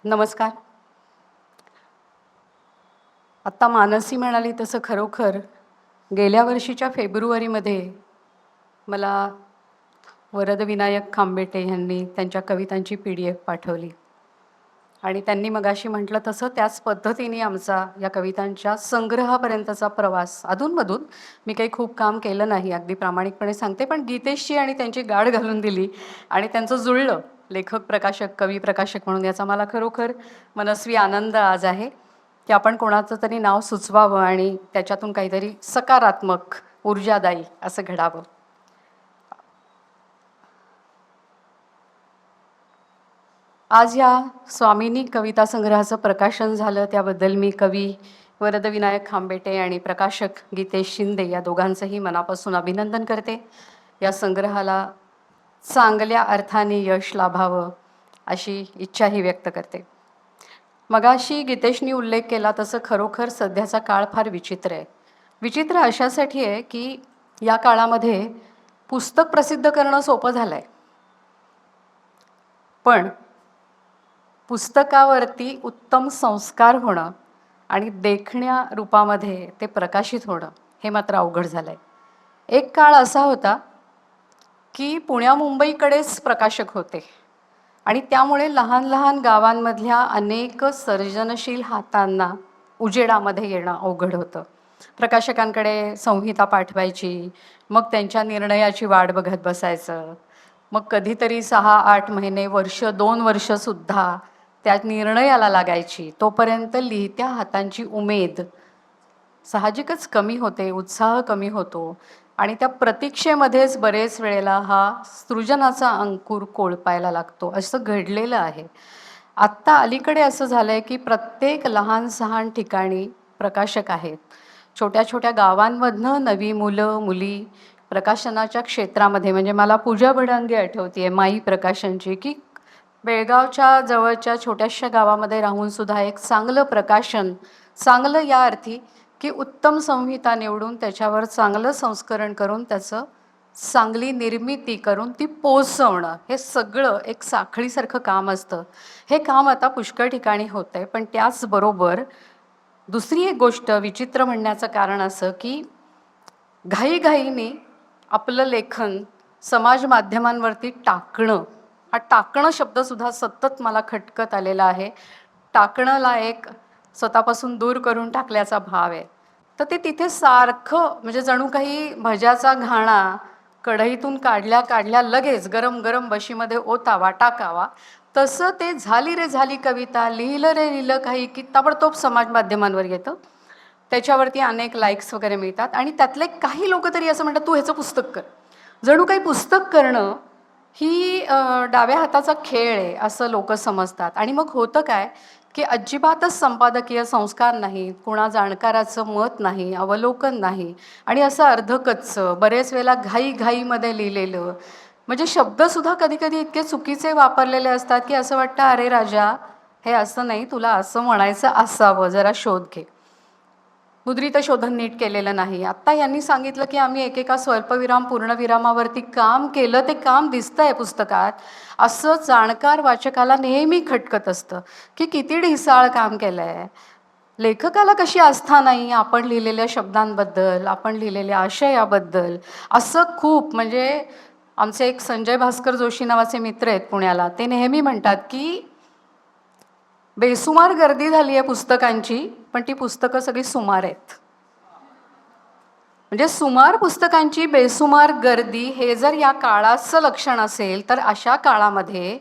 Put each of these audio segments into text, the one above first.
नमस्कार. आत्ता मानसी म्हणाली तसं खरोखर गेल्या वर्षीच्या फेब्रुवारीमध्ये मला वरदविनायक खांबेटे यांनी त्यांच्या कवितांची PDF पाठवली आणि त्यांनी मगाशी म्हटलं तसं त्याच पद्धतीने आमचा या कवितांच्या संग्रहापर्यंतचा प्रवास अधूनमधून मी काही खूप काम केलं नाही, अगदी प्रामाणिकपणे सांगते, पण गीतेशची आणि त्यांची गाठ घालून दिली आणि त्यांचं जुळलं लेखक प्रकाशक कवी प्रकाशक म्हणून. याचा मला खरोखर मनस्वी आनंद आज आहे की आपण कोणाचं तरी नाव सुचवावं आणि त्याच्यातून काहीतरी सकारात्मक ऊर्जादायी असं घडावं. आज या स्वामिनी कविता संग्रहाचं प्रकाशन झालं त्याबद्दल मी कवी वरदविनायक खांबेटे आणि प्रकाशक गीतेश शिंदे या दोघांचंही मनापासून अभिनंदन करते. या संग्रहाला चांगल्या अर्थाने यश लाभावं अशी इच्छाही व्यक्त करते. मगाशी गीतेशनी उल्लेख केला तसं खरोखर सध्याचा काळ फार विचित्र आहे. विचित्र अशासाठी आहे की या काळामध्ये पुस्तक प्रसिद्ध करणं सोपं झालं आहे, पण पुस्तकावरती उत्तम संस्कार होणं आणि देखण्या रूपामध्ये ते प्रकाशित होणं हे मात्र अवघड झालं आहे. एक काळ असा होता की पुण्या मुंबईकडेच प्रकाशक होते आणि त्यामुळे लहान लहान गावांमधल्या अनेक सर्जनशील हातांना उजेडामध्ये येणं अवघड होतं. प्रकाशकांकडे संहिता पाठवायची, मग त्यांच्या निर्णयाची वाट बघत बसायचं, मग कधीतरी 6-8 महिने, वर्ष 2 वर्षसुद्धा त्या निर्णयाला लागायची. तोपर्यंत लिहित्या हातांची उमेद साहजिकच कमी होते, उत्साह कमी होतो आणि त्या प्रतीक्षेमध्येच बरेच वेळेला हा सृजनाचा अंकुर कोळपायला लागतो. असं घडलेलं आहे. आत्ता अलीकडे असं झालं आहे की प्रत्येक लहान सहान ठिकाणी प्रकाशक आहेत. छोट्या छोट्या गावांमधनं नवी मुलं मुली प्रकाशनाच्या क्षेत्रामध्ये, म्हणजे मला पूजा बडांगे आठवते आहे माई प्रकाशनची, की बेळगावच्या जवळच्या छोट्याशा गावामध्ये राहून सुद्धा एक चांगलं प्रकाशन, चांगलं या अर्थी की उत्तम संहिता निवडून त्याच्यावर चांगलं संस्करण करून त्याचं चांगली निर्मिती करून ती पोचवणं, हे सगळं एक साखळीसारखं काम असतं. हे काम आता पुष्कळ ठिकाणी होतं आहे. पण त्याचबरोबर दुसरी एक गोष्ट विचित्र म्हणण्याचं कारण असं की घाईघाईने आपलं लेखन समाज माध्यमांवरती टाकणं, हा टाकणं शब्दसुद्धा सतत मला खटकत आलेला आहे. टाकणंला एक स्वतःपासून दूर करून टाकल्याचा भाव आहे. तर ते तिथे सारखं म्हणजे जणू काही भज्याचा घाणा कढईतून काढल्या काढल्या लगेच गरम गरम बशीमध्ये ओतावा टाकावा, तसं ते झाली रे झाली कविता, लिहिलं रे लिहिलं काही की ताबडतोब समाज माध्यमांवर येतं. त्याच्यावरती अनेक लाईक्स वगैरे मिळतात आणि त्यातले काही लोक तरी असं म्हणतात, तू ह्याचं पुस्तक कर. जणू काही पुस्तक करणं ही डाव्या हाताचा खेळ आहे असं लोक समजतात. आणि मग होतं काय की अजिबातच संपादकीय संस्कार नाही, कुणा जाणकाराचं मत नाही, अवलोकन नाही आणि असं अर्धकच्चं बरेच वेळेला घाईघाईमध्ये लिहिलेलं, म्हणजे शब्दसुद्धा कधी कधी इतके चुकीचे वापरलेले असतात की असं वाटतं अरे राजा, हे असं नाही, तुला असं म्हणायचं असावं, जरा शोध घे. मुद्रित शोधन नीट केलेलं नाही. आत्ता यांनी सांगितलं की आम्ही एकेका स्वल्पविराम पूर्णविरामावरती काम केलं, ते काम दिसतंय पुस्तकात, असं जाणकार वाचकाला नेहमी खटकत असतं की किती ढिसाळ काम केलं आहे. लेखकाला कशी आस्था नाही आपण लिहिलेल्या शब्दांबद्दल, आपण लिहिलेल्या आशयाबद्दल. असं खूप, म्हणजे आमचे एक संजय भास्कर जोशी नावाचे मित्र आहेत पुण्याला, ते नेहमी म्हणतात की बेसुमार गर्दी झाली आहे पुस्तकांची, पण ती पुस्तकं सगळी सुमार आहेत. म्हणजे सुमार पुस्तकांची बेसुमार गर्दी हे जर या काळाचं लक्षण असेल, तर अशा काळामध्ये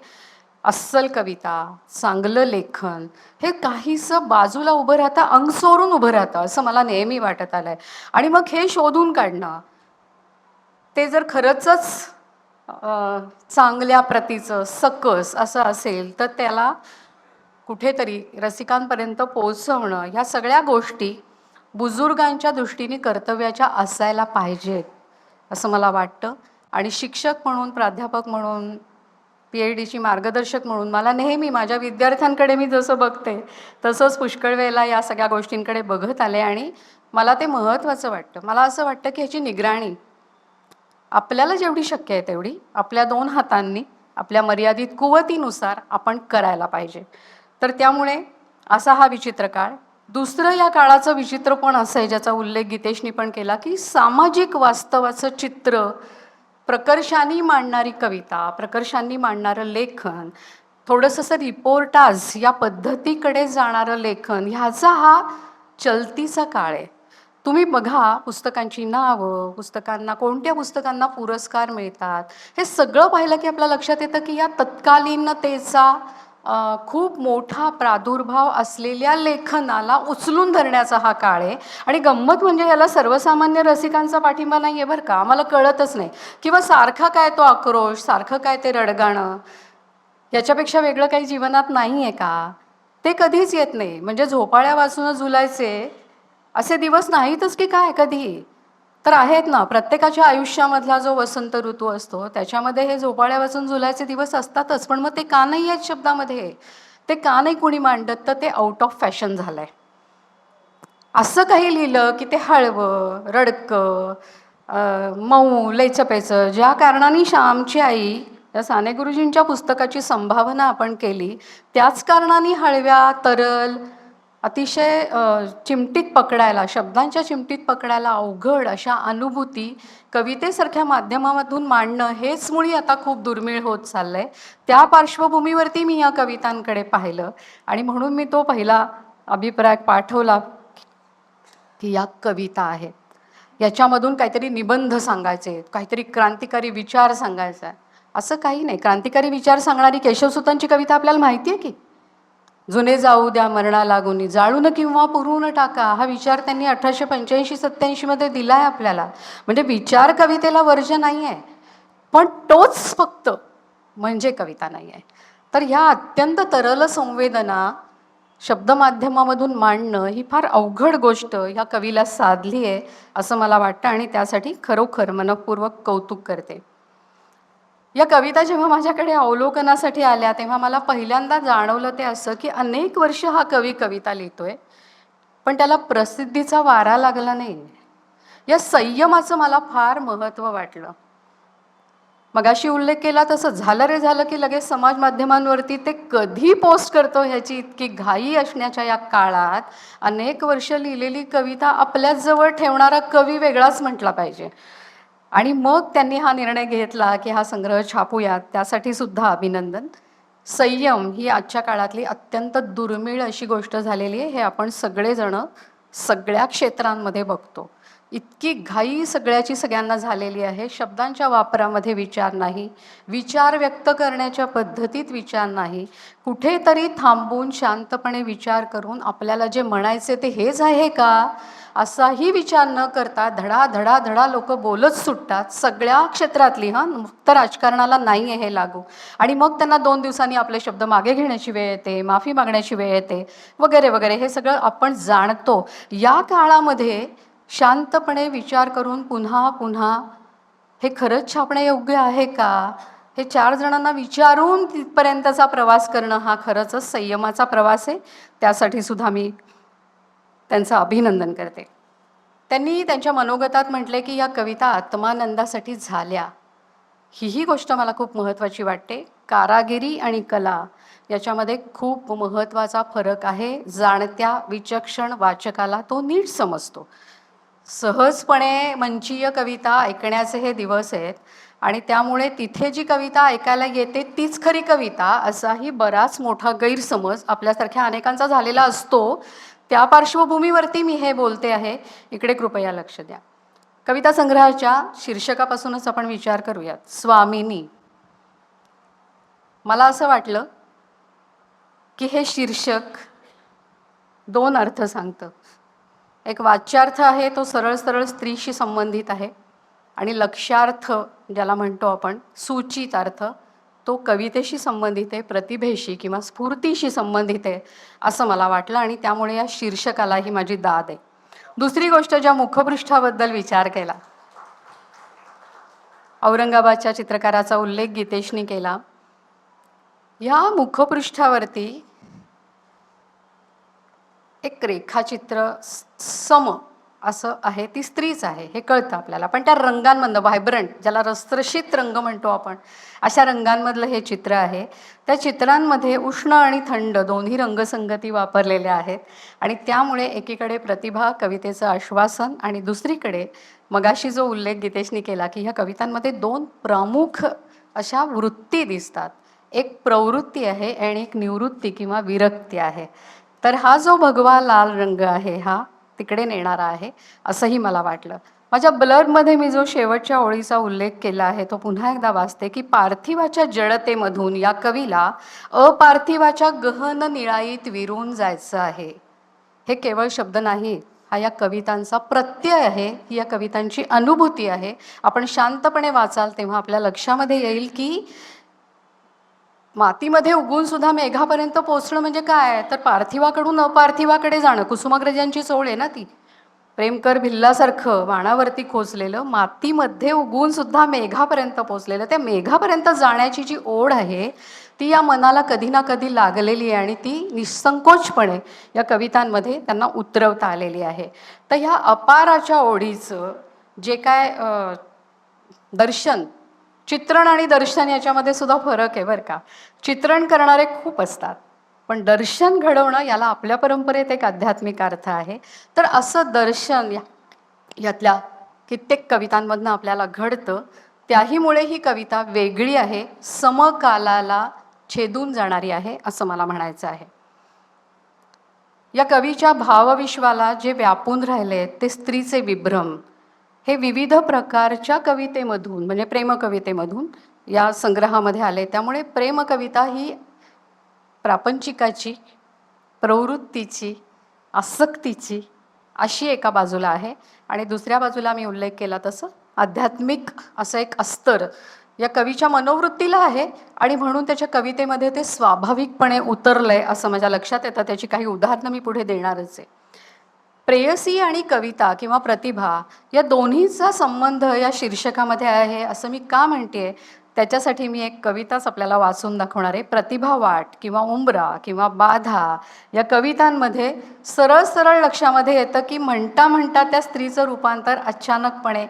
अस्सल कविता, चांगलं लेखन हे काहीसं बाजूला उभं राहतं, अंग सोडून उभं राहतं असं मला नेहमी वाटत आलंय. आणि मग हे शोधून काढणं, ते जर खरंचच चांगल्या प्रतीचं सकस असं असेल, तर त्याला कुठेतरी रसिकांपर्यंत पोहोचवणं, ह्या सगळ्या गोष्टी बुजुर्गांच्या दृष्टीने कर्तव्याच्या असायला पाहिजेत असं मला वाटतं. आणि शिक्षक म्हणून, प्राध्यापक म्हणून, PhDची मार्गदर्शक म्हणून मला नेहमी माझ्या विद्यार्थ्यांकडे मी जसं बघते तसंच पुष्कळ वेळेला या सगळ्या गोष्टींकडे बघत आले आणि मला ते महत्त्वाचं वाटतं. मला असं वाटतं की ह्याची निगराणी आपल्याला जेवढी शक्य आहे तेवढी आपल्या 2 हातांनी आपल्या मर्यादित कुवतीनुसार आपण करायला पाहिजे. तर त्यामुळे असा हा विचित्र काळ. दुसरं या काळाचं विचित्रपण असं आहे, ज्याचा उल्लेख गीतेशनी पण केला, की सामाजिक वास्तवाचं चित्र प्रकर्षाने मांडणारी कविता, प्रकर्षाने मांडणारं लेखन, थोडंसं असं रिपोर्टाज या पद्धतीकडे जाणारं लेखन, ह्याचा हा चलतीचा काळ आहे. तुम्ही बघा पुस्तकांची नावं, पुस्तकांना कोणत्या पुस्तकांना पुरस्कार मिळतात, हे सगळं पाहिलं की आपल्या लक्षात येतं की या तत्कालीनतेचा खूप मोठा प्रादुर्भाव असलेल्या लेखनाला उचलून धरण्याचा हा काळ आहे. आणि गंमत म्हणजे याला सर्वसामान्य रसिकांचा पाठिंबा नाही आहे बरं का, आम्हाला कळतच नाही. किंवा सारखा काय तो आक्रोश, सारखं काय ते रडगाणं, याच्यापेक्षा वेगळं काही जीवनात नाही आहे का, ते कधीच येत नाही. म्हणजे झोपाळ्या वाचून झुलायचे असे दिवस नाहीतच की काय कधी, तर आहेत ना. प्रत्येकाच्या आयुष्यामधला जो वसंत ऋतू असतो त्याच्यामध्ये हे झोपाळ्या वाचून झुलायचे दिवस असतातच. पण मग ते का नाही आहेत शब्दामध्ये, ते का नाही कुणी मांडत, तर ते आउट ऑफ फॅशन झालं आहे. असं काही लिहिलं की ते हळवं, रडकं, मऊ, लयचपेचं, ज्या कारणाने श्यामची आई या साने गुरुजींच्या पुस्तकाची संभावना आपण केली, त्याच कारणाने हळव्या, तरल, अतिशय चिमटीत पकडायला, शब्दांच्या चिमटीत पकडायला अवघड अशा अनुभूती कवितेसारख्या माध्यमामधून मांडणं हेच मुळी आता खूप दुर्मिळ होत चाललं आहे. त्या पार्श्वभूमीवरती मी या कवितांकडे पाहिलं आणि म्हणून मी तो पहिला अभिप्राय पाठवला की या कविता आहेत, याच्यामधून काहीतरी निबंध सांगायचे, काहीतरी क्रांतिकारी विचार सांगायचा आहे. असं काही नाही. क्रांतिकारी विचार सांगणारी केशवसुतांची कविता आपल्याला माहिती आहे की, जुने जाऊ द्या मरणा लागून, जाळून किंवा पुरून टाका, हा विचार त्यांनी 1885-87 मध्ये दिला आहे आपल्याला. म्हणजे विचार कवितेला वर्ज नाही आहे, पण तोच फक्त म्हणजे कविता नाही आहे. तर ह्या अत्यंत तरल संवेदना शब्दमाध्यमामधून मांडणं ही फार अवघड गोष्ट ह्या कवीला साधली आहे असं मला वाटतं, आणि त्यासाठी खरोखर मनःपूर्वक कौतुक करते. या कविता जेव्हा माझ्याकडे अवलोकनासाठी आल्या तेव्हा मला पहिल्यांदा जाणवलं ते असं की अनेक वर्ष हा कवी कविता लिहितोय, पण त्याला प्रसिद्धीचा वारा लागला नाही. या संयमाचं मला फार महत्त्व वाटलं. मगाशी उल्लेख केला तसं झालं रे झालं की लगेच समाज माध्यमांवरती ते कधी पोस्ट करतो ह्याची इतकी घाई असण्याच्या या काळात अनेक वर्ष लिहिलेली कविता आपल्याच जवळ ठेवणारा कवी वेगळाच म्हटला पाहिजे. आणि मग त्यांनी हा निर्णय घेतला की हा संग्रह छापूयात, त्यासाठी सुद्धा अभिनंदन. संयम ही आजच्या काळातली अत्यंत दुर्मिळ अशी गोष्ट झालेली आहे, हे आपण सगळेजण सगळ्या क्षेत्रांमध्ये बघतो. इतकी घाई सगळ्याची सगळ्यांना झालेली आहे. शब्दांच्या वापरामध्ये विचार नाही, विचार व्यक्त करण्याच्या पद्धतीत विचार नाही, कुठेतरी थांबून शांतपणे विचार करून आपल्याला जे म्हणायचे ते हेच आहे का असाही विचार न करता धडा धडा धडा लोक बोलत सुटतात, सगळ्या क्षेत्रातली. हां, फक्त राजकारणाला नाही आहे हे लागू. आणि मग त्यांना 2 दिवसांनी आपले शब्द मागे घेण्याची वेळ येते, माफी मागण्याची वेळ येते, वगैरे वगैरे. हे सगळं आपण जाणतो. या काळामध्ये शांतपणे विचार करून पुन्हा पुन्हा हे खरंच छापणे योग्य आहे का, हे 4 जणांना विचारून तिथपर्यंतचा प्रवास करणं हा खरंच संयमाचा प्रवास आहे. त्यासाठी सुद्धा मी त्यांचं अभिनंदन करते. त्यांनी त्यांच्या मनोगतात म्हटले की या कविता आत्मानंदासाठी झाल्या. ही गोष्ट मला खूप महत्त्वाची वाटते. कारागिरी आणि कला याच्यामध्ये खूप महत्त्वाचा फरक आहे. जाणत्या विचक्षण वाचकाला तो नीट समजतो. सहजपणे मंचीय कविता ऐकण्याचे हे दिवस आहेत आणि त्यामुळे तिथे जी कविता ऐकायला येते तीच खरी कविता असाही बराच मोठा गैरसमज आपल्यासारख्या अनेकांचा झालेला असतो. त्या पार्श्वभूमीवरती मी हे बोलते आहे. इकडे कृपया लक्ष द्या. कविता संग्रहाच्या शीर्षकापासूनच आपण विचार करूयात. स्वामिनी. मला असं वाटलं की हे शीर्षक 2 अर्थ सांगतं. एक वाच्यार्थ आहे, तो सरळ सरळ स्त्रीशी संबंधित आहे, आणि लक्ष्यार्थ ज्याला म्हणतो आपण सूचित अर्थ, तो कवितेशी संबंधित आहे, प्रतिभेशी किंवा स्फूर्तीशी संबंधित आहे असं मला वाटलं, आणि त्यामुळे या शीर्षकाला ही माझी दाद आहे. दुसरी गोष्ट, ज्या मुखपृष्ठाबद्दल विचार केला, औरंगाबादच्या चित्रकाराचा उल्लेख गीतेशनी केला. या मुखपृष्ठावरती एक रेखाचित्र सम असं आहे, ती स्त्रीच आहे हे कळतं आपल्याला. पण त्या रंगांमधनं व्हायब्रंट, ज्याला रसरशीत रंग म्हणतो आपण, अशा रंगांमधलं हे चित्र आहे. त्या चित्रांमध्ये उष्ण आणि थंड दोन्ही रंगसंगती वापरलेल्या आहेत आणि त्यामुळे एकीकडे प्रतिभा, कवितेचं आश्वासन, आणि दुसरीकडे मगाशी जो उल्लेख गीतेशनी केला की ह्या कवितांमध्ये दोन प्रमुख अशा वृत्ती दिसतात. एक प्रवृत्ती आहे आणि एक निवृत्ती किंवा विरक्ती आहे. तर हा जो भगवा लाल रंग आहे हा तिकडे नेणारा आहे असंही मला वाटलं. माझ्या ब्लरमध्ये मी जो शेवटच्या ओळीचा उल्लेख केला आहे तो पुन्हा एकदा वाचते की पार्थिवाच्या जडतेमधून या कवीला अपार्थिवाच्या गहन निळाईत विरून जायचं आहे. हे केवळ शब्द नाही, हा या कवितांचा प्रत्यय आहे, ही या कवितांची अनुभूती आहे. आपण शांतपणे वाचाल तेव्हा आपल्या लक्षामध्ये येईल की मातीमध्ये उगून सुद्धा मेघापर्यंत पोचणं म्हणजे काय, तर पार्थिवाकडून अपार्थिवाकडे जाणं. कुसुमाग्रजांची ओळ आहे ना ती. प्रेमकर भिल्लासारखं वाणावरती खोचलेलं, मातीमध्ये उगवून सुद्धा मेघापर्यंत पोचलेलं, त्या मेघापर्यंत जाण्याची जी ओढ आहे ती या मनाला कधी ना कधी लागलेली आहे आणि ती निसंकोचपणे या कवितांमध्ये त्यांना उतरवता आलेली आहे. तर ह्या अपाराच्या ओढीचं जे काय दर्शन, चित्रण आणि दर्शन याच्यामध्ये सुद्धा फरक आहे बरं का. चित्रण करणारे खूप असतात, पण दर्शन घडवणं याला आपल्या परंपरेत एक आध्यात्मिक अर्थ आहे. तर असं दर्शन यातल्या कित्येक कवितांमधनं आपल्याला घडतं. त्याहीमुळे ही कविता वेगळी आहे, समकालाला छेदून जाणारी आहे असं मला म्हणायचं आहे. या कवीच्या भावविश्वाला जे व्यापून राहिले ते स्त्रीचे विभ्रम हे विविध प्रकारच्या कवितेमधून म्हणजे प्रेमकवितेमधून या संग्रहामध्ये आले. त्यामुळे प्रेमकविता ही प्रापंचिकाची, प्रवृत्तीची, आसक्तीची अशी एका बाजूला आहे आणि दुसऱ्या बाजूला मी उल्लेख केला तसं आध्यात्मिक असं एक अस्तर या कवीच्या मनोवृत्तीला आहे आणि म्हणून त्याच्या कवितेमध्ये ते स्वाभाविकपणे उतरलंय असं माझ्या लक्षात येतं. त्याची काही उदाहरणं मी पुढे देणारच आहे. प्रेयसी आणि कविता किंवा प्रतिभा या दोन्हीचा संबंध या शीर्षकामध्ये आहे असं मी का म्हणते, त्याच्यासाठी मी एक कविताच आपल्याला वाचून दाखवणार आहे. प्रतिभा वाट किंवा उंबरा किंवा बाधा या कवितांमध्ये सरळ सरळ लक्षामध्ये येतं की म्हणता म्हणता त्या स्त्रीचं रूपांतर अचानकपणे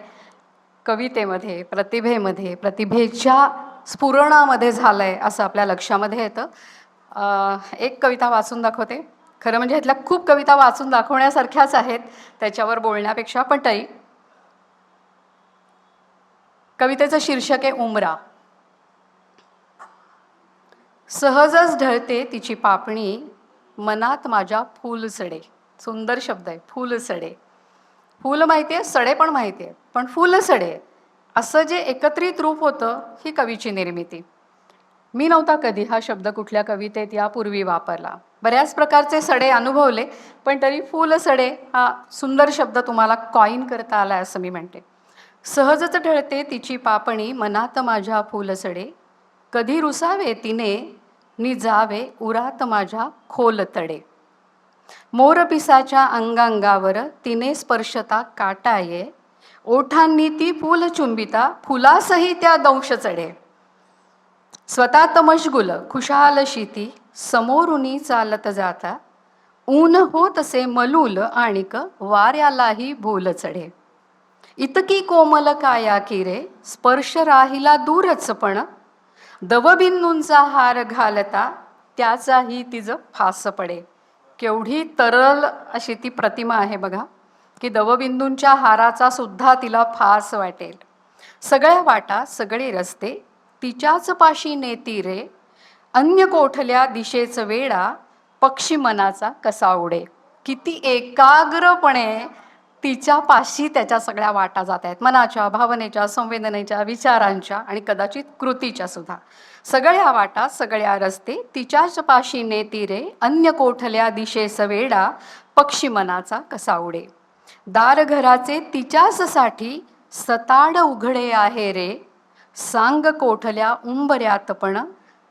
कवितेमध्ये, प्रतिभेमध्ये, प्रतिभेच्या स्फुरणामध्ये झालं आहे असं आपल्या लक्षामध्ये येतं. एक कविता वाचून दाखवते. खरं म्हणजे ह्यातल्या खूप कविता वाचून दाखवण्यासारख्याच आहेत त्याच्यावर बोलण्यापेक्षा, पण तरी कवितेचं शीर्षक आहे उमरा. सहजच ढळते तिची पापणी, मनात माझ्या फूल सडे. सुंदर शब्द आहे, फूल सडे. फूल माहिती आहे, सडे पण माहिती आहे, पण फूल सडे असं जे एकत्रित रूप होतं ही कवीची निर्मिती. मी नव्हता कधी हा शब्द कुठल्या कवितेत यापूर्वी वापरला. बऱ्याच प्रकारचे सडे अनुभवले, पण तरी फूल सडे हा सुंदर शब्द तुम्हाला कॉईन करता आला असं मी म्हणते. सहजच ढळते तिची पापणी, मनात माझ्या फूल सडे. कधी रुसावे तिने, नि जावे उरात माझ्या खोल तडे. मोरपिसाच्या अंगांगावर तिने स्पर्शता काटाये. ओठांनी ती फूल चुंबिता, फुलासही त्या दंश चढे. स्वतःत मशगुल खुशाल शीती, समोरुनी चालत जाता. ऊन होतसे मलूल आणिक, वाऱ्यालाही भूल चढे. इतकी कोमल काया किरे, स्पर्श राहिला दूरच पण. दवबिंदूंचा हार घालता, त्याचाही तिज फास पडे. केवढी तरल अशी ती प्रतिमा आहे बघा, की दवबिंदूंच्या हाराचा सुद्धा तिला फास वाटेल. सगळ्या वाटा सगळे रस्ते तिच्याच पाशी नेती रे. अन्य कोठल्या दिशेच वेडा, पक्षी मनाचा कसा उडे. किती एकाग्रपणे तिच्या पाशी त्याच्या सगळ्या वाटा जात आहेत, मनाच्या, भावनेच्या, संवेदनेच्या, विचारांच्या आणि कदाचित कृतीच्या सुद्धा. सगळ्या वाटा सगळ्या रस्ते तिच्याच पाशी नेती रे. अन्य कोठल्या दिशेस वेडा, पक्षी मनाचा कसा उडे. दार घराचे तिच्याच साठी सताड उघडे आहे रे. सांग कोठल्या उंबऱ्यात पण,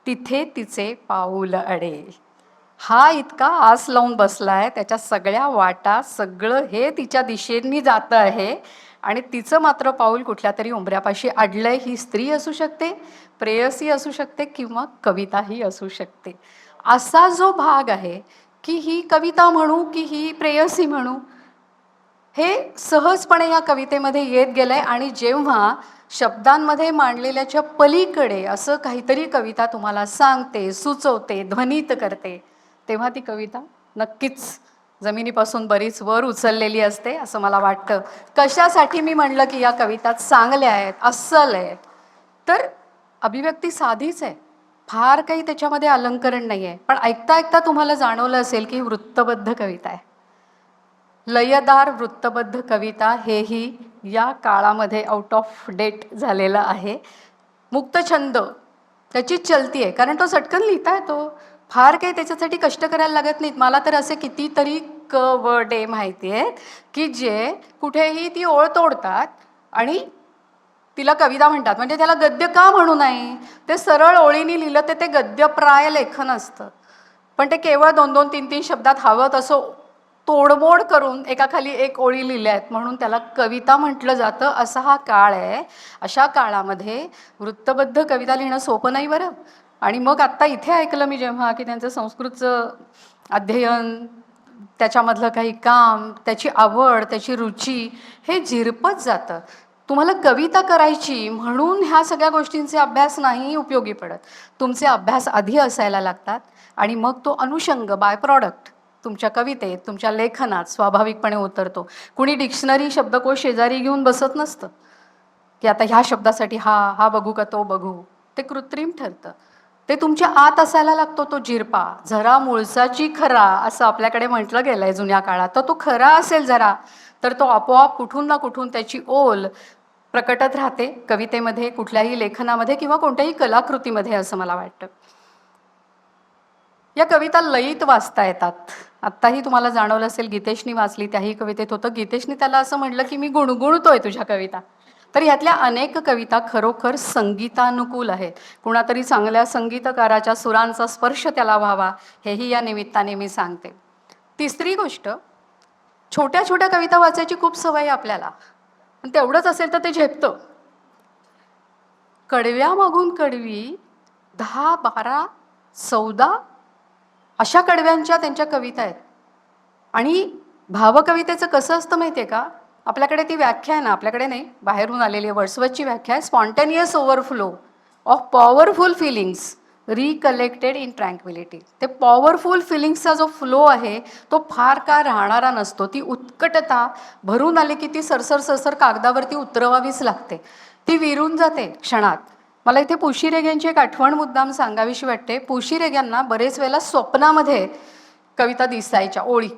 तिथे तिचे पाऊल अडे. हा इतका आस लावून बसलाय, त्याच्या सगळ्या वाटा सगळं हे तिच्या दिशेने जातं आहे आणि तिचं मात्र पाऊल कुठल्या तरी उंबऱ्यापाशी अडलंय. ही स्त्री असू शकते, प्रेयसी असू शकते किंवा कविताही असू शकते. असा जो भाग आहे की ही कविता म्हणू की ही प्रेयसी म्हणू, हे सहजपणे या कवितेमध्ये येत गेलंय आणि जेव्हा शब्दांमध्ये मांडलेल्याच्या पलीकडे असं काहीतरी कविता तुम्हाला सांगते, सुचवते, ध्वनित करते, तेव्हा ती कविता नक्कीच जमिनीपासून बरीच वर उचललेली असते असं मला वाटतं. कशासाठी मी म्हणलं की या कविता चांगल्या आहेत, अस्सल आहेत, तर अभिव्यक्ती साधीच आहे, फार काही त्याच्यामध्ये अलंकरण नाही आहे, पण ऐकता ऐकता तुम्हाला जाणवलं असेल की वृत्तबद्ध कविता आहे. लयदार वृत्तबद्ध कविता हेही या काळामध्ये आउट ऑफ डेट झालेलं आहे. मुक्तछंद त्याची चलती आहे, कारण तो चटकन लिहिता येतो, फार काही त्याच्यासाठी कष्ट करायला लागत नाहीत. मला तर असे कितीतरी क व डे माहिती आहेत की जे कुठेही ती ओळ तोडतात आणि तिला कविता म्हणतात. म्हणजे त्याला गद्य का म्हणू नये, ते सरळ ओळीने लिहिलं तर ते गद्यप्राय लेखन असतं, पण ते केवळ 2-2, 3-3 शब्दात हवं तसं तोडमोड करून एकाखाली एक ओळी लिहिल्या आहेत म्हणून त्याला कविता म्हटलं जातं. असा हा काळ आहे. अशा काळामध्ये वृत्तबद्ध कविता लिहिणं सोपं नाही बरं. आणि मग आत्ता इथे ऐकलं मी जेव्हा की त्यांचं संस्कृतचं अध्ययन, त्याच्यामधलं काही काम, त्याची आवड, त्याची रुची हे झिरपत जातं. तुम्हाला कविता करायची म्हणून ह्या सगळ्या गोष्टींचे अभ्यास नाही उपयोगी पडत. तुमचे अभ्यास आधी असायला लागतात आणि मग तो अनुषंग, बाय प्रॉडक्ट तुमच्या कवितेत, तुमच्या लेखनात स्वाभाविकपणे उतरतो. कुणी डिक्शनरी, शब्दकोश शेजारी घेऊन बसत नसतं की आता ह्या शब्दासाठी हा बघू का तो बघू. ते कृत्रिम ठरतं. ते तुमच्या आत असायला लागतो तो जिरपा. झरा मुळसाची खरा असं आपल्याकडे म्हटलं गेलं आहे जुन्या काळात. तर तो खरा असेल जरा, तर तो आपोआप कुठून ना कुठून त्याची ओल प्रकटत राहते कवितेमध्ये, कुठल्याही लेखनामध्ये किंवा कोणत्याही कलाकृतीमध्ये असं मला वाटतं. या कविता लयीत वाचता येतात. आत्ताही तुम्हाला जाणवलं असेल, गीतेशनी वाचली त्याही कवितेत होतं, गीतेशनी त्याला असं म्हटलं की मी गुणगुणतोय तुझ्या कविता. तर ह्यातल्या अनेक कविता खरोखर संगीतानुकूल आहेत. कुणातरी चांगल्या संगीतकाराच्या सुरांचा स्पर्श त्याला व्हावा हेही या निमित्ताने मी सांगते. तिसरी गोष्ट, छोट्या छोट्या कविता वाचायची खूप सवय आहे आपल्याला, पण तेवढंच असेल तर ते झेपतं. कडव्या मागून कडवी 10, 12, 14 अशा कडव्यांच्या त्यांच्या कविता आहेत. आणि भावकवितेचं कसं असतं माहिती आहे का, आपल्याकडे ती व्याख्या आहे ना, आपल्याकडे नाही, बाहेरून आलेली आहे, वर्ड्सवर्थची व्याख्या आहे, spontaneous overflow of powerful feelings recollected in tranquillity. ते पॉवरफुल फिलिंग्सचा जो फ्लो आहे तो फार काळ राहणारा नसतो. ती उत्कटता भरून आली की ती सरसर सरसर कागदावरती उतरवावीच लागते, ती विरून जाते क्षणात. मला इथे पुशी रेग्यांची एक आठवण मुद्दाम सांगावीशी वाटते. पुशी रेग्यांना बरेच वेळेला स्वप्नामध्ये कविता दिसायच्या, ओळी,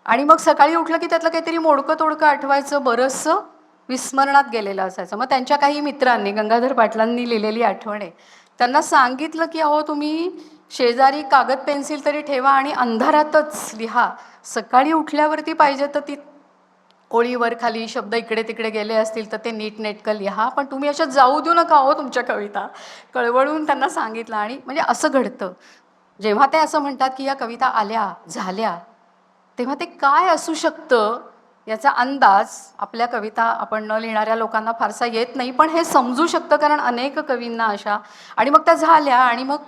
आणि मग सकाळी उठलं की त्यातलं काहीतरी मोडकं तोडकं आठवायचं, बरंचसं विस्मरणात गेलेलं असायचं. मग त्यांच्या काही मित्रांनी, गंगाधर पाटलांनी लिहिलेली आठवण आहे, त्यांना सांगितलं की अहो तुम्ही शेजारी कागद पेन्सिल तरी ठेवा आणि अंधारातच लिहा, सकाळी उठल्यावरती पाहिजे तर ती ओळीवर खाली शब्द इकडे तिकडे गेले असतील तर ते नीटनेटकं लिहा, पण तुम्ही अशा जाऊ देऊ नका हो तुमच्या कविता, कळवळून त्यांना सांगितलं. आणि म्हणजे असं घडतं. जेव्हा ते असं म्हणतात की या कविता आल्या झाल्या, तेव्हा ते काय असू शकतं याचा अंदाज आपल्या कविता आपण न लिहिणाऱ्या लोकांना फारसा येत नाही, पण हे समजू शकतं कारण अनेक कवींना अशा, आणि मग त्या झाल्या आणि मग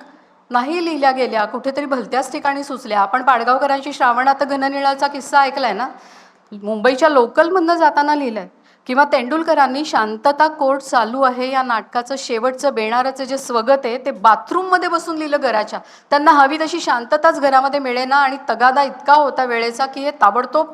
नाही लिहिल्या गेल्या, कुठेतरी भलत्याच ठिकाणी सुचल्या. आपण पाडगावकरांची श्रावणात घननिळाचा किस्सा ऐकलाय ना, मुंबईच्या लोकलमधनं जाताना लिहिलंय. किंवा तेंडुलकरांनी शांतता कोर्ट चालू आहे या नाटकाचं शेवटचं बेणाराचं जे स्वगत आहे ते बाथरूममध्ये बसून लिहिलं घराच्या. त्यांना हवी तशी शांतताच घरामध्ये मिळेना आणि तगादा इतका होता वेळेचा की हे ताबडतोब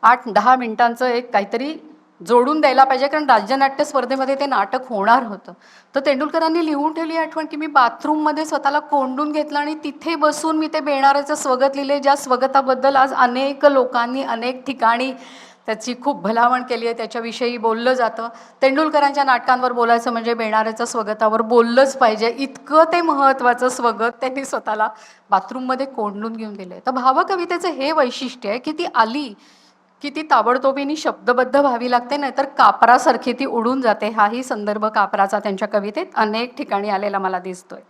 8-10 मिनिटांचं एक काहीतरी जोडून द्यायला पाहिजे, कारण राज्यनाट्य स्पर्धेमध्ये ते नाटक होणार होतं. तर तेंडुलकरांनी लिहून ठेवली आठवण की मी बाथरूममध्ये स्वतःला कोंडून घेतलं आणि तिथे बसून मी ते बेणाराचं स्वगत लिहिले, ज्या स्वगताबद्दल आज अनेक लोकांनी अनेक ठिकाणी त्याची खूप भलावण केली आहे, त्याच्याविषयी बोललं जातं. तेंडुलकरांच्या नाटकांवर बोलायचं म्हणजे बेणाऱ्याच्या स्वगतावर बोललंच पाहिजे, इतकं ते महत्त्वाचं स्वगत त्यांनी स्वतःला बाथरूममध्ये कोंडून घेऊन दिलं आहे. तर भावकवितेचं हे वैशिष्ट्य आहे की ती आली की ती ताबडतोबीने शब्दबद्ध व्हावी लागते, नाहीतर कापरासारखी ती उडून जाते. हाही संदर्भ कापराचा त्यांच्या कवितेत अनेक ठिकाणी आलेला मला दिसतोय.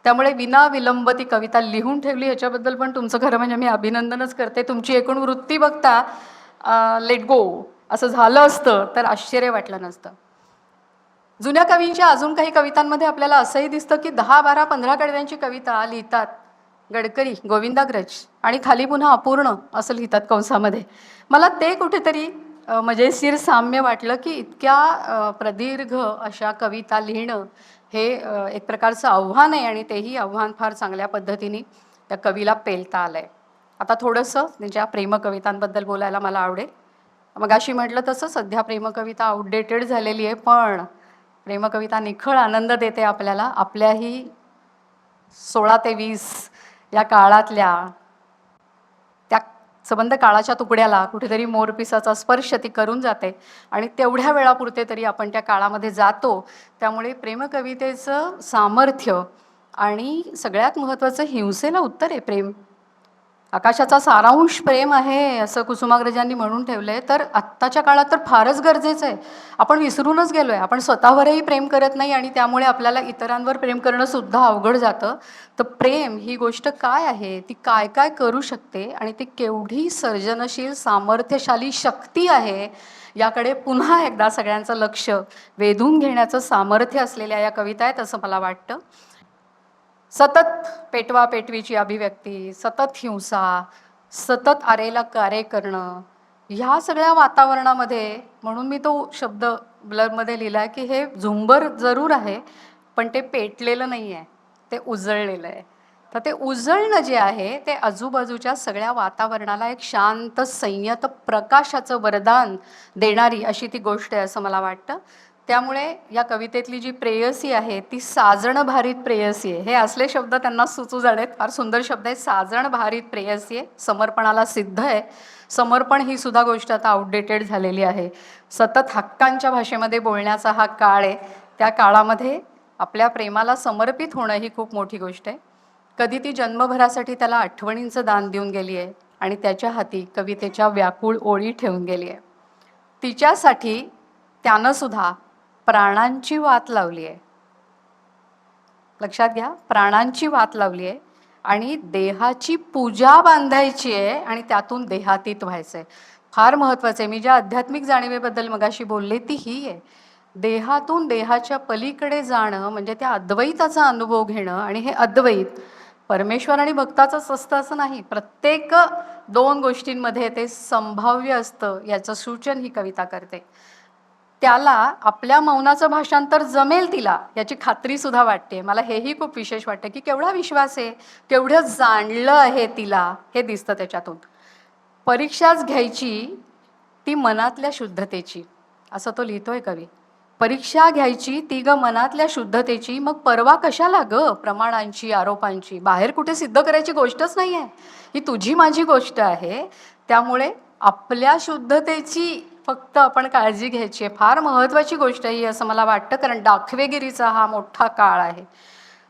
त्यामुळे विनाविलंब ती कविता लिहून ठेवली, ह्याच्याबद्दल पण तुमचं खरं म्हणजे मी अभिनंदनच करते. तुमची एकूण वृत्ती बघता लेट गो असं झालं असतं तर आश्चर्य वाटलं नसतं. जुन्या कवींच्या अजून काही कवितांमध्ये आपल्याला असंही दिसतं की 10, 12, 15 कडव्यांची कविता लिहितात गडकरी गोविंदाग्रज आणि खाली पुन्हा अपूर्ण असं लिहितात कंसामध्ये. मला ते कुठेतरी मजेशीर साम्य वाटलं की इतक्या प्रदीर्घ अशा कविता लिहिणं हे एक प्रकारचं आव्हान आहे आणि तेही आव्हान फार चांगल्या पद्धतीने त्या कवीला पेलता आलं आहे. आता थोडंसं त्यांच्या प्रेमकवितांबद्दल बोलायला मला आवडेल. मगाशी म्हटलं तसं सध्या प्रेमकविता आउटडेटेड झालेली आहे, पण प्रेमकविता निखळ आनंद देते आपल्याला. आपल्याही 16 ते 20 या काळातल्या त्या संबंध काळाच्या तुकड्याला कुठेतरी मोरपिसाचा स्पर्श ती करून जाते आणि तेवढ्या वेळापुरते तरी आपण त्या काळामध्ये जातो. त्यामुळे प्रेमकवितेचं सामर्थ्य आणि सगळ्यात महत्त्वाचं हिंसेला उत्तर आहे प्रेम. आकाशाचा सारांश प्रेम आहे असं कुसुमाग्रजांनी म्हणून ठेवलंय. तर आत्ताच्या काळात तर फारच गरजेचं आहे. आपण विसरूनच गेलोय, आपण स्वतःवरही प्रेम करत नाही आणि त्यामुळे आपल्याला इतरांवर प्रेम करणं सुद्धा अवघड जातं. तर प्रेम ही गोष्ट काय आहे, ती काय काय करू शकते आणि ती केवढी सर्जनशील सामर्थ्यशाली शक्ती आहे, याकडे पुन्हा एकदा सगळ्यांचं लक्ष वेधून घेण्याचं सामर्थ्य असलेल्या या कविता आहेत असं मला वाटतं. सतत पेटवा पेटवीची अभिव्यक्ती, सतत हिंसा, सतत आरेला कार्य करणं, ह्या सगळ्या वातावरणामध्ये म्हणून मी तो शब्द ब्लरमध्ये लिहिला आहे की हे झुंबर जरूर आहे, पण ते पेटलेलं नाही आहे, ते उजळलेलं आहे. तर ते उजळणं जे आहे ते आजूबाजूच्या सगळ्या वातावरणाला एक शांत संयत प्रकाशाचं वरदान देणारी अशी ती गोष्ट आहे असं मला वाटतं. त्यामुळे या कवितेतली जी प्रेयसी आहे ती साजण भारीत प्रेयसी आहे. हे असले शब्द त्यांना सुचू जाणेत. फार सुंदर शब्द आहे. साजण भारीत प्रेयसी आहे, समर्पणाला सिद्ध आहे. समर्पण ही सुद्धा गोष्ट आता आउटडेटेड झालेली आहे. सतत हक्कांच्या भाषेमध्ये बोलण्याचा हा काळ आहे. त्या काळामध्ये आपल्या प्रेमाला समर्पित होणं ही खूप मोठी गोष्ट आहे. कधी ती जन्मभरासाठी त्याला आठवणींचं दान देऊन गेली आहे आणि त्याच्या हाती कवितेच्या व्याकुळ ओळी ठेवून गेली आहे. तिच्यासाठी त्यानं सुद्धा प्राणांची वात लावली आहे. लक्षात घ्या, प्राणांची वात लावली आहे आणि देहाची पूजा बांधायची आहे आणि त्यातून देहातीत व्हायचं आहे. फार महत्त्वाचं आहे. मी ज्या आध्यात्मिक जाणीवेबद्दल मगाशी बोलले ती ही आहे. देहातून देहाच्या पलीकडे जाणं म्हणजे त्या अद्वैताचा अनुभव घेणं. आणि हे अद्वैत परमेश्वर आणि भक्ताचंच असतं असं नाही. प्रत्येक 2 गोष्टींमध्ये ते संभाव्य असतं याचं सूचन ही कविता करते. त्याला आपल्या मौनाचं भाषांतर जमेल तिला याची खात्री सुद्धा वाटते. मला हेही खूप विशेष वाटतं की केवढा विश्वास आहे, केवढं जाणलं आहे तिला हे दिसतं त्याच्यातून. परीक्षाच घ्यायची ती मनातल्या शुद्धतेची, असं तो लिहितोय कवी. परीक्षा घ्यायची ती ग मनातल्या शुद्धतेची, मग परवा कशाला ग प्रमाणांची आरोपांची. बाहेर कुठे सिद्ध करायची गोष्टच नाही आहे, ही तुझी माझी गोष्ट आहे. त्यामुळे आपल्या शुद्धतेची फक्त आपण काळजी घ्यायची आहे. फार महत्त्वाची गोष्ट आहे ही असं मला वाटतं, कारण दाखवेगिरीचा हा मोठा काळ आहे.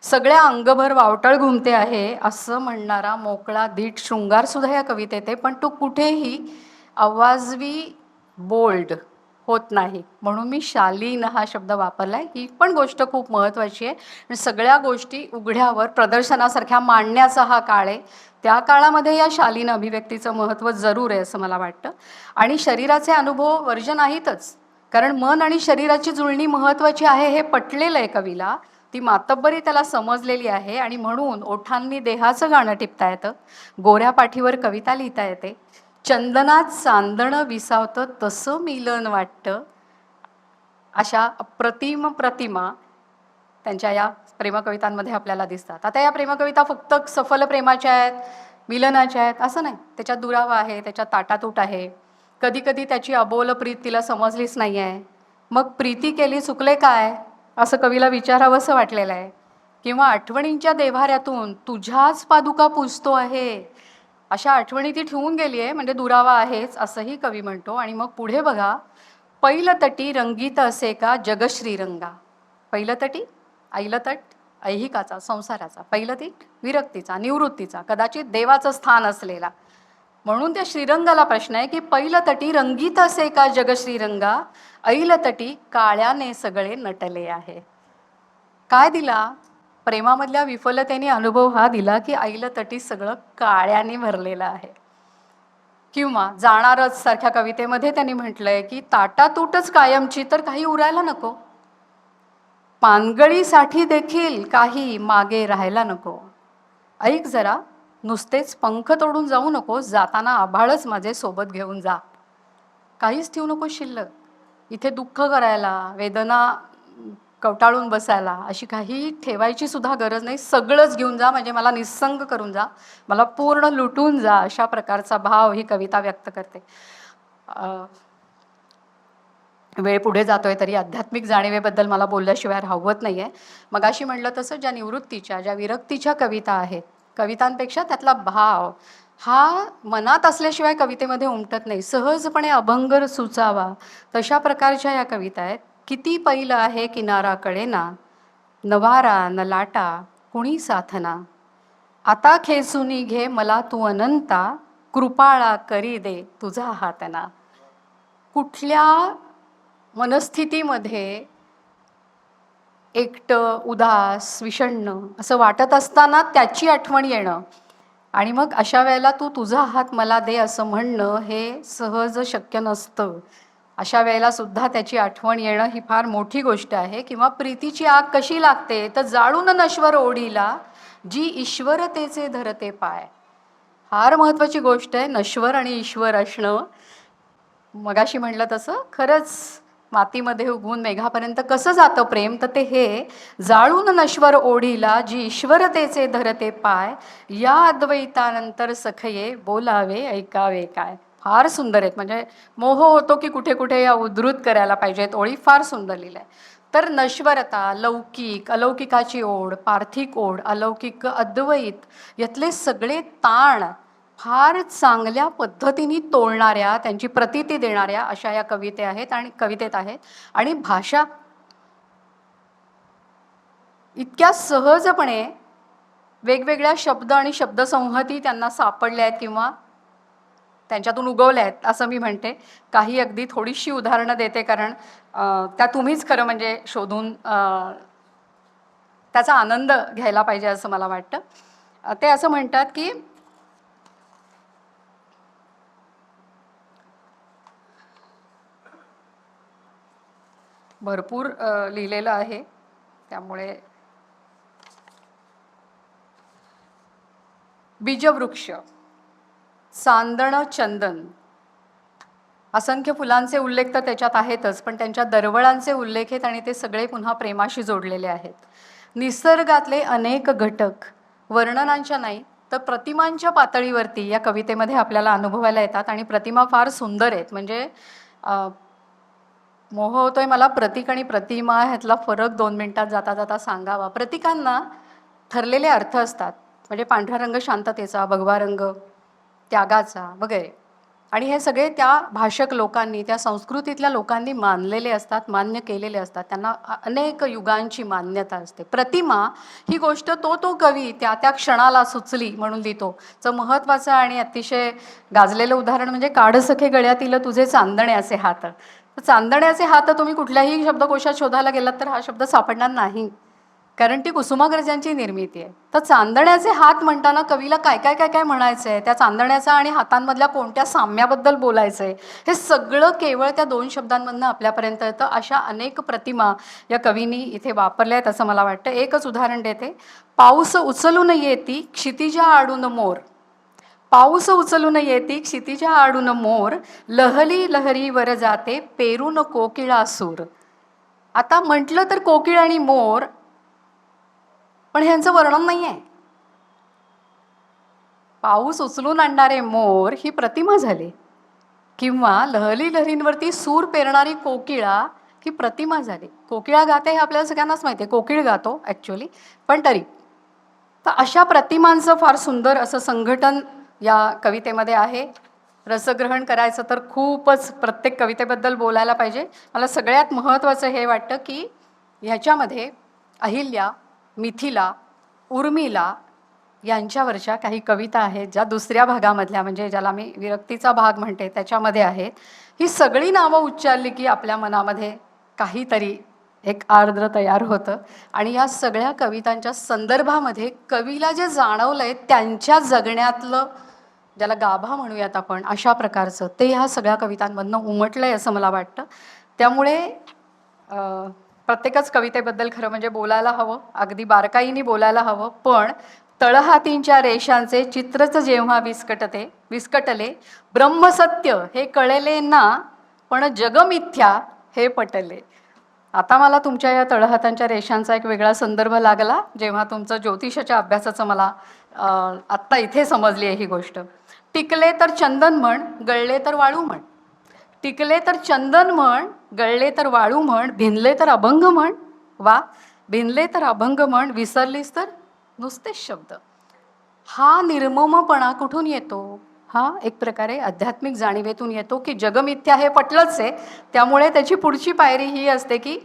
सगळ्या अंगभर वावटळ घुमते आहे असं म्हणणारा मोकळा धीट शृंगारसुद्धा या कवितेत आहे, पण तो कुठेही आवाजवी बोल्ड होत नाही. म्हणून मी शालीन हा शब्द वापरला आहे. ही पण गोष्ट खूप महत्त्वाची आहे. सगळ्या गोष्टी उघड्यावर प्रदर्शनासारख्या मांडण्याचा हा काळ आहे. त्या काळामध्ये या शालीन अभिव्यक्तीचं महत्त्व जरूर आहे असं मला वाटतं. आणि शरीराचे अनुभव वर्ज नाहीतच, कारण मन आणि शरीराची जुळणी महत्त्वाची आहे हे पटलेलं आहे कवीला. ती मातब्बरी त्याला समजलेली आहे आणि म्हणून ओठांनी देहाचं गाणं टिपता येतं, गोऱ्या पाठीवर कविता लिहिता येते. चंदनात चांदणं विसावतं तसं मिलन वाटतं. अशा अप्रतिम प्रतिमा त्यांच्या या प्रेमकवितांमध्ये आपल्याला दिसतात. आता या प्रेमकविता फक्त सफल प्रेमाच्या आहेत, मिलनाच्या आहेत असं नाही. त्याच्यात दुरावा आहे, त्याच्यात ताटातूट आहे. कधी कधी त्याची अबोल प्रीत तिला समजलीच नाही आहे. मग प्रीती केली चुकले काय असं कवीला विचारावंसं वाटलेलं आहे. किंवा आठवणींच्या देव्हाऱ्यातून तुझ्याच पादुका पुजतो आहे, अशा आठवणी ती ठेवून गेली आहे, म्हणजे दुरावा आहेच असंही कवी म्हणतो. आणि मग पुढे बघा, पैलतटी रंगीत असे का जगश्रीरंगा. पैलतटी ऐलतट ऐहिकाचा संसाराचा, पैलतीट विरक्तीचा निवृत्तीचा, कदाचित देवाचं स्थान असलेला. म्हणून त्या श्रीरंगाला प्रश्न आहे की पैलतटी रंगीत असे का जगश्रीरंगा, ऐलतटी काळ्याने सगळे नटले आहे. काय दिला? प्रेमामधल्या विफलतेने अनुभव हा दिला की ऐलतटी सगळं काळ्याने भरलेलं आहे. किंवा जाणारच सारख्या कवितेमध्ये त्यांनी म्हटलंय की ताटातूटच कायमची तर काही उरायला नको, पानगळीसाठी देखील काही मागे राहायला नको. ऐक जरा नुसतेच पंख तोडून जाऊ नकोस, जाताना आभाळच माझे सोबत घेऊन जा. काहीच ठेवू नको शिल्लक. इथे दुःख करायला, वेदना कवटाळून बसायला अशी काही ठेवायची सुद्धा गरज नाही. सगळंच घेऊन जा, म्हणजे मला निस्संग करून जा, मला पूर्ण लुटून जा, अशा प्रकारचा भाव ही कविता व्यक्त करते. वेळ पुढे जातोय तरी आध्यात्मिक जाणीवेबद्दल मला बोलल्याशिवाय राहवत नाही आहे. मगाशी म्हटलं तसं ज्या निवृत्तीच्या, ज्या विरक्तीच्या कविता आहेत, कवितांपेक्षा त्यातला भाव हा मनात असल्याशिवाय कवितेमध्ये उमटत नाही, सहजपणे अभंग सुचावा तशा प्रकारच्या या कविता आहेत. किती पैल आहे किनाराकडे ना, नवारा न लाटा कुणी साथना, आता खेचुनी घे मला तू अनंता, कृपाळा करी दे तुझा हातना. कुठल्या मनस्थितीमध्ये एकटं, उदास, विषण्ण असं वाटत असताना त्याची आठवण येणं आणि मग अशा वेळेला तू तुझा हात मला दे असं म्हणणं हे सहज शक्य नसतं. अशा वेळेला सुद्धा त्याची आठवण येणं ही फार मोठी गोष्ट आहे. किंवा प्रीतीची आग कशी लागते तर जाळून नश्वर ओढीला, जी ईश्वरतेचे धरते पाय. फार महत्त्वाची गोष्ट आहे नश्वर आणि ईश्वर असणं. मगाशी म्हटलं तसं खरंच मातीमध्ये उगवून मेघापर्यंत कसं जातं प्रेम, तर ते हे जाळून नश्वर ओढीला, जी ईश्वरतेचे धरते पाय, या अद्वैतानंतर सखये बोलावे ऐकावे काय. फार सुंदर आहेत. म्हणजे मोह होतो की कुठे कुठे या उद्धृत करायला पाहिजेत. ओळी फार सुंदर लिहिल्या आहे. तर नश्वरता, लौकिक, अलौकिकाची ओढ, पार्थिक ओढ, अलौकिक अद्वैत, यातले सगळे ताण फार चांगल्या पद्धतीने तोलणाऱ्या, त्यांची प्रतीती देणाऱ्या अशा या कविते आहेत आणि कवितेत आहेत. आणि भाषा इतक्या सहजपणे वेगवेगळ्या शब्द आणि शब्दसंहती त्यांना सापडल्या आहेत किंवा त्यांच्यातून उगवल्या आहेत असं मी म्हणते. काही अगदी थोडीशी उदाहरणं देते, कारण त्या तुम्हीच खरं म्हणजे शोधून त्याचा आनंद घ्यायला पाहिजे असं मला वाटतं. ते असं म्हणतात की भरपूर लिहिलेलं आहे त्यामुळे. बीजवृक्ष, चांदण, चंदन, असंख्य फुलांचे उल्लेख तर त्याच्यात आहेतच, पण त्यांच्या दरवळांचे उल्लेख आहेत आणि ते सगळे पुन्हा प्रेमाशी जोडलेले आहेत. निसर्गातले अनेक घटक वर्णनांच्या नाही तर प्रतिमांच्या पातळीवरती या कवितेमध्ये आपल्याला अनुभवायला येतात आणि प्रतिमा फार सुंदर आहेत. म्हणजे मोह होतोय मला प्रतीक आणि प्रतिमा ह्यातला फरक 2 मिनिटात जाता जाता सांगावा. प्रतीकांना ठरलेले अर्थ असतात, म्हणजे पांढरा रंग शांततेचा, भगवा रंग त्यागाचा वगैरे, आणि हे सगळे त्या भाषक लोकांनी, त्या संस्कृतीतल्या लोकांनी मानलेले असतात, मान्य केलेले असतात. त्यांना अनेक युगांची मान्यता असते. प्रतिमा ही गोष्ट तो कवी त्या त्या क्षणाला सुचली म्हणून लिहितो. चं महत्त्वाचं आणि अतिशय गाजलेलं उदाहरण म्हणजे काढसखे गळ्यातील तुझे चांदण्याचे हात. तर चांदण्याचे हात तुम्ही कुठल्याही शब्दकोशात शोधायला गेलात तर हा शब्द सापडणार नाही, कारण ती कुसुमाग्रजांची निर्मिती आहे. तर चांदण्याचे हात म्हणताना कवीला काय काय काय काय म्हणायचं आहे, त्या चांदण्याचा आणि हातांमधल्या कोणत्या साम्याबद्दल बोलायचं आहे, हे सगळं केवळ त्या 2 शब्दांमधनं आपल्यापर्यंत येतं. अशा अनेक प्रतिमा या कवींनी इथे वापरल्या आहेत असं मला वाटतं. एकच उदाहरण देते. पाऊस उचलून येती क्षितिजा आडून मोर, पाऊस उचलून येती क्षितिजा आडून मोर, लहरी लहरीवर जाते पेरून कोकिळा सूर. आता म्हटलं तर कोकिळ आणि मोर, पण ह्यांचं वर्णन नाही आहे. पाऊस उचलून आणणारे मोर ही प्रतिमा झाली, किंवा लहरी लहरींवरती सूर पेरणारी कोकिळा ही प्रतिमा झाली. कोकिळा गाते हे आपल्याला सगळ्यांनाच माहिती आहे, कोकिळ गातो ॲक्च्युली, पण तरी. तर अशा प्रतिमांचं फार सुंदर असं संघटन या कवितेमध्ये आहे. रसग्रहण करायचं तर खूपच प्रत्येक कवितेबद्दल बोलायला पाहिजे. मला सगळ्यात महत्त्वाचं हे वाटतं की ह्याच्यामध्ये अहिल्या, मिथिला, उर्मिला यांच्यावरच्या काही कविता आहेत ज्या दुसऱ्या भागामधल्या, म्हणजे ज्याला मी विरक्तीचा भाग म्हणते त्याच्यामध्ये आहेत. ही सगळी नावं उच्चारली की आपल्या मनामध्ये काहीतरी एक आर्द्र तयार होतं. आणि या सगळ्या कवितांच्या संदर्भामध्ये कवीला जे जाणवलं आहे त्यांच्या जगण्यातलं, ज्याला गाभा म्हणूयात आपण, अशा प्रकारचं ते ह्या सगळ्या कवितांमधनं उमटलं आहे असं मला वाटतं. त्यामुळे प्रत्येकच कवितेबद्दल खरं म्हणजे बोलायला हवं, अगदी बारकाईने बोलायला हवं, पण तळहातींच्या रेषांचे चित्रच जेव्हा विस्कटले, ब्रह्मसत्य हे कळले ना, पण जगमिथ्या हे पटले. आता मला तुमच्या या तळहातांच्या रेषांचा एक वेगळा संदर्भ लागला, जेव्हा तुमचं ज्योतिषाच्या अभ्यासाचं मला आत्ता इथे समजली आहे ही गोष्ट. टिकले तर चंदन म्हण, गळले तर वाळू म्हण. टिकले तर चंदन म्हण, गळले तर वाळू म्हण, भिनले तर अभंग म्हण. वा, भिनले तर अभंग म्हण, विसरलीस तर नुसतेच शब्द. हा निर्ममपणा कुठून येतो? हा एक प्रकारे आध्यात्मिक जाणीवेतून येतो की जगमिथ्या हे पटलंच आहे. त्यामुळे त्याची पुढची पायरी ही असते की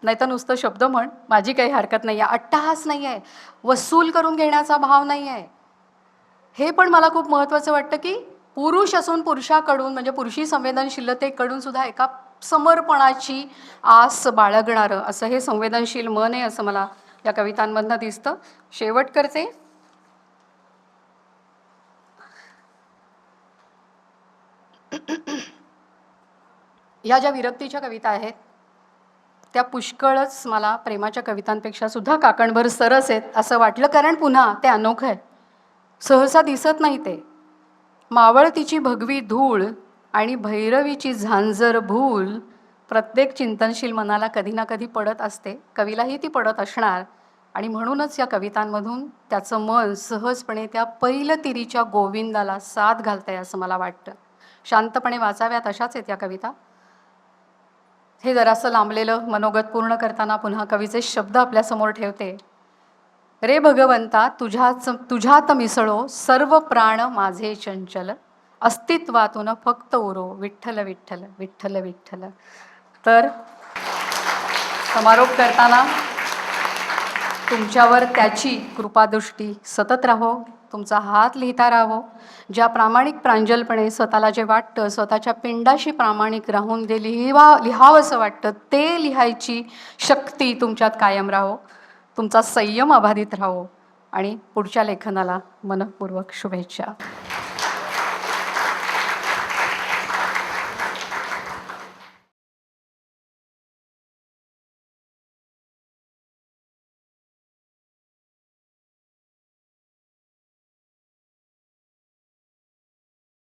नाही तर नुसतं शब्द म्हण, माझी काही हरकत नाही आहे. अट्टहास नाही आहे, वसूल करून घेण्याचा भाव नाही आहे. हे पण मला खूप महत्त्वाचं वाटतं की पुरुष असून पुरुषाकडून म्हणजे पुरुषी संवेदनशीलतेकडून सुद्धा एका समर्पणाची आस बाळगणारं असं हे संवेदनशील मन आहे, असं मला या कवितांमधनं दिसतं. शेवट करते. या ज्या विरक्तीच्या कविता आहेत त्या पुष्कळच मला प्रेमाच्या कवितांपेक्षा सुद्धा काकणभर सरस आहेत असं वाटलं, कारण पुन्हा ते अनोखं आहे, सहसा दिसत नाही ते. मावळतीची भगवी धूळ आणि भैरवीची झांजर भूल प्रत्येक चिंतनशील मनाला कधी ना कधी पडत असते, कवीलाही ती पडत असणार. आणि म्हणूनच या कवितांमधून त्याचं मन सहजपणे त्या पैलतिरीच्या गोविंदाला साथ घालतंय असं मला वाटतं. शांतपणे वाचाव्यात अशाच आहेत या कविता. हे जरासं लांबलेलं मनोगत पूर्ण करताना पुन्हा कवीचे शब्द आपल्यासमोर ठेवते. रे भगवंता, तुझ्यात मिसळो सर्व प्राण माझे चंचल, अस्तित्वातून फक्त उरो विठ्ठल विठ्ठल विठ्ठल विठ्ठल. तर समारोप करताना तुमच्यावर त्याची कृपादृष्टी सतत राहो, तुमचा हात लिहिता राहो. ज्या प्रामाणिक प्रांजलपणे स्वतःला जे वाटतं, स्वतःच्या पिंडाशी प्रामाणिक राहून जे लिहावंसं वाटतं ते लिहायची शक्ती तुमच्यात कायम राहो, तुमचा संयम अबाधित राहो. आणि पुढच्या लेखनाला मनःपूर्वक शुभेच्छा.